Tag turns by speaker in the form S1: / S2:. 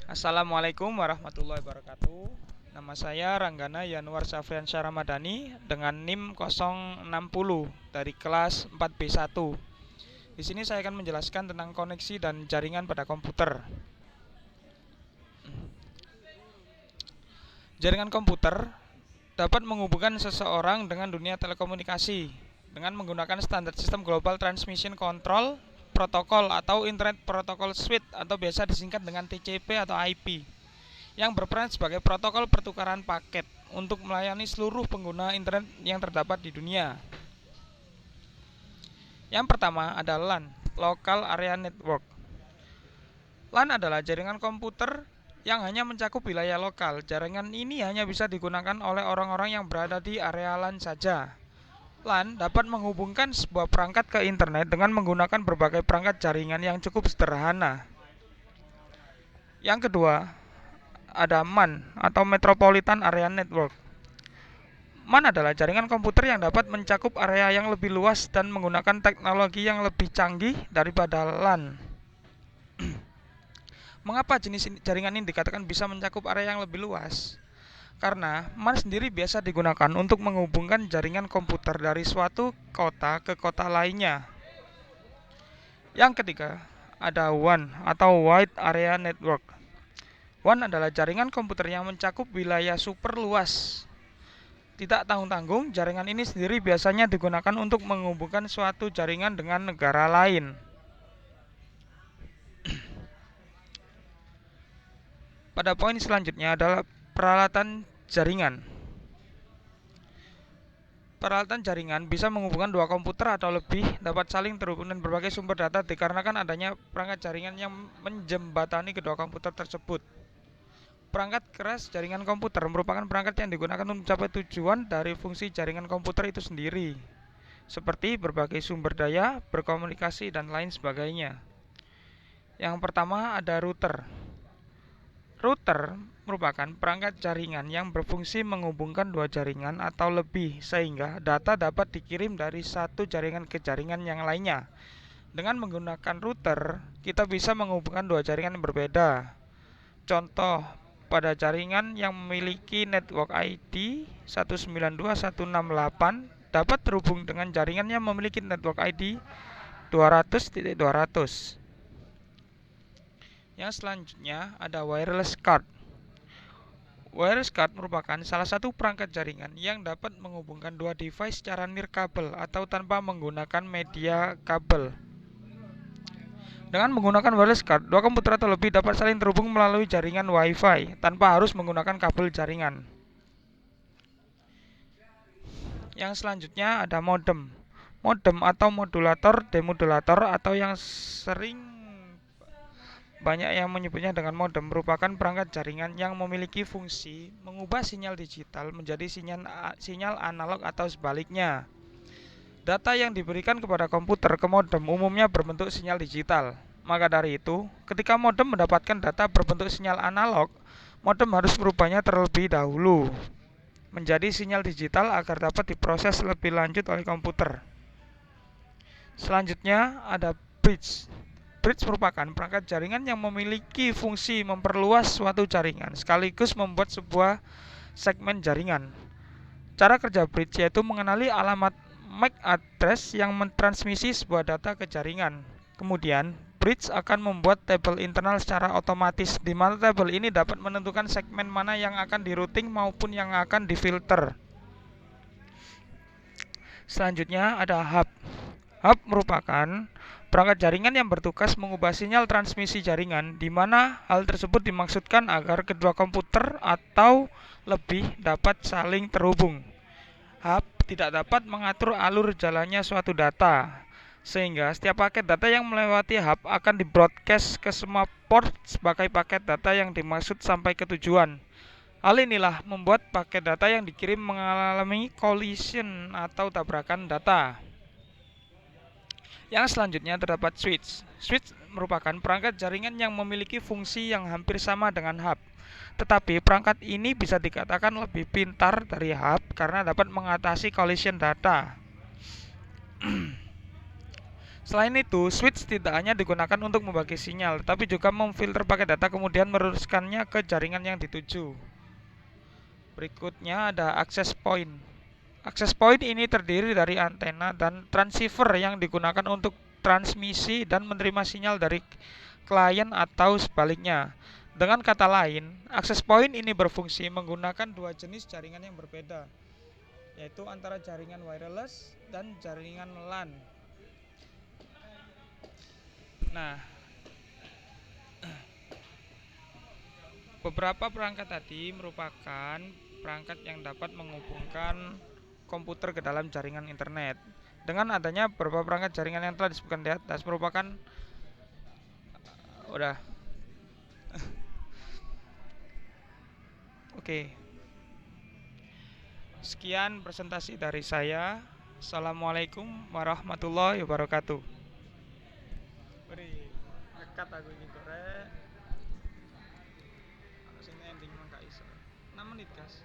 S1: Assalamualaikum warahmatullahi wabarakatuh. Nama saya Ranggana Yanuar Safriansyah Ramadhani dengan NIM 060 dari kelas 4B1. Di sini saya akan menjelaskan tentang koneksi dan jaringan pada komputer. Jaringan komputer dapat menghubungkan seseorang dengan dunia telekomunikasi dengan menggunakan standar sistem Global Transmission Control Protocol atau Internet Protocol Suite atau biasa disingkat dengan TCP atau IP, yang berperan sebagai protokol pertukaran paket untuk melayani seluruh pengguna internet yang terdapat di dunia. Yang pertama ada LAN, Local Area Network. LAN adalah jaringan komputer yang hanya mencakup wilayah lokal. Jaringan ini hanya bisa digunakan oleh orang-orang yang berada di area LAN saja. LAN dapat menghubungkan sebuah perangkat ke internet dengan menggunakan berbagai perangkat jaringan yang cukup sederhana. Yang kedua, ada MAN atau Metropolitan Area Network. MAN adalah jaringan komputer yang dapat mencakup area yang lebih luas dan menggunakan teknologi yang lebih canggih daripada LAN. Mengapa jenis jaringan ini dikatakan bisa mencakup area yang lebih luas? Karena MAN sendiri biasa digunakan untuk menghubungkan jaringan komputer dari suatu kota ke kota lainnya. Yang ketiga, ada WAN atau Wide Area Network. WAN adalah jaringan komputer yang mencakup wilayah super luas. Tidak tanggung-tanggung, jaringan ini sendiri biasanya digunakan untuk menghubungkan suatu jaringan dengan negara lain. Pada poin selanjutnya adalah peralatan jaringan. Peralatan jaringan bisa menghubungkan dua komputer atau lebih, dapat saling terhubung dan berbagai sumber data dikarenakan adanya perangkat jaringan yang menjembatani kedua komputer tersebut. Perangkat keras jaringan komputer merupakan perangkat yang digunakan untuk mencapai tujuan dari fungsi jaringan komputer itu sendiri, seperti berbagai sumber daya, berkomunikasi, dan lain sebagainya. Yang pertama ada router. Router merupakan perangkat jaringan yang berfungsi menghubungkan dua jaringan atau lebih sehingga data dapat dikirim dari satu jaringan ke jaringan yang lainnya. Dengan menggunakan router, kita bisa menghubungkan dua jaringan yang berbeda. Contoh, pada jaringan yang memiliki network ID 192.168 dapat terhubung dengan jaringan yang memiliki network ID 200.200. Yang selanjutnya ada wireless card. Wireless card merupakan salah satu perangkat jaringan yang dapat menghubungkan dua device secara nirkabel atau tanpa menggunakan media kabel. Dengan menggunakan wireless card, dua komputer atau lebih dapat saling terhubung melalui jaringan Wi-Fi tanpa harus menggunakan kabel jaringan. Yang selanjutnya ada modem. Modem atau modulator, demodulator atau yang sering banyak yang menyebutnya dengan modem merupakan perangkat jaringan yang memiliki fungsi mengubah sinyal digital menjadi sinyal analog atau sebaliknya. Data yang diberikan kepada komputer ke modem umumnya berbentuk sinyal digital. Maka dari itu, ketika modem mendapatkan data berbentuk sinyal analog, modem harus merubahnya terlebih dahulu menjadi sinyal digital agar dapat diproses lebih lanjut oleh komputer. Selanjutnya ada bridge. Bridge merupakan perangkat jaringan yang memiliki fungsi memperluas suatu jaringan sekaligus membuat sebuah segmen jaringan. Cara kerja bridge yaitu mengenali alamat MAC address yang mentransmisi sebuah data ke jaringan. Kemudian, bridge akan membuat tabel internal secara otomatis, di mana tabel ini dapat menentukan segmen mana yang akan di-routing maupun yang akan difilter. Selanjutnya ada hub. Hub merupakan perangkat jaringan yang bertugas mengubah sinyal transmisi jaringan, di mana hal tersebut dimaksudkan agar kedua komputer atau lebih dapat saling terhubung. Hub tidak dapat mengatur alur jalannya suatu data, sehingga setiap paket data yang melewati hub akan di-broadcast ke semua port sebagai paket data yang dimaksud sampai ke tujuan. Hal inilah membuat paket data yang dikirim mengalami collision atau tabrakan data. Yang selanjutnya terdapat switch. Switch merupakan perangkat jaringan yang memiliki fungsi yang hampir sama dengan hub. Tetapi perangkat ini bisa dikatakan lebih pintar dari hub karena dapat mengatasi collision data. Selain itu, switch tidak hanya digunakan untuk membagi sinyal, tetapi juga memfilter paket data kemudian meneruskannya ke jaringan yang dituju. Berikutnya ada access point. Access point ini terdiri dari antena dan transceiver yang digunakan untuk transmisi dan menerima sinyal dari klien atau sebaliknya. Dengan kata lain, access point ini berfungsi menggunakan dua jenis jaringan yang berbeda, yaitu antara jaringan wireless dan jaringan LAN. Nah, beberapa perangkat tadi merupakan perangkat yang dapat menghubungkan komputer ke dalam jaringan internet. Dengan adanya beberapa perangkat jaringan yang telah disebutkan di atas merupakan udah. Oke. Sekian presentasi dari saya. Assalamualaikum warahmatullahi wabarakatuh. Beri nekat aku ini korek. Sing ending mah gak iso. 6 menit, Guys.